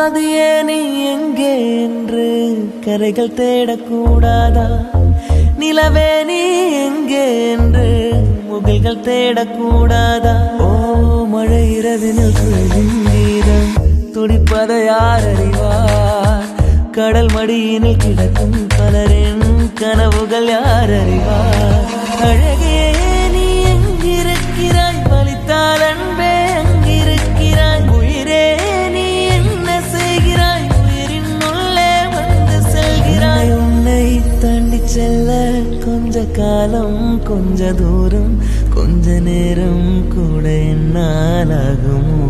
நதியே நீ எங்கே என்று கரைகள் தேடக்கூடாதா? நிலவே நீ எங்கே என்று முகில்கள் தேடக்கூடாதா? ஓ மழை இரவினில் குளிரின் கீதம் துடிப்பதை யார் அறிவார்? கடல் மடியினில் கிடக்கும் பலரின் கனவுகள் யார் அறிவார்? அழகே நீ எங்கிருக்கிறாய்? வலித்தால் அன்பே அங்கிருக்கிறாய். உயிரே நீ என்ன செய்கிறாய்? உயிரின் உள்ளே வந்து செல்கிறாய். உன்னை தாண்டி செல்ல கொஞ்ச காலம், கொஞ்ச தூரம், கொஞ்ச நேரம் கூட என்னால் ஆகுமோ?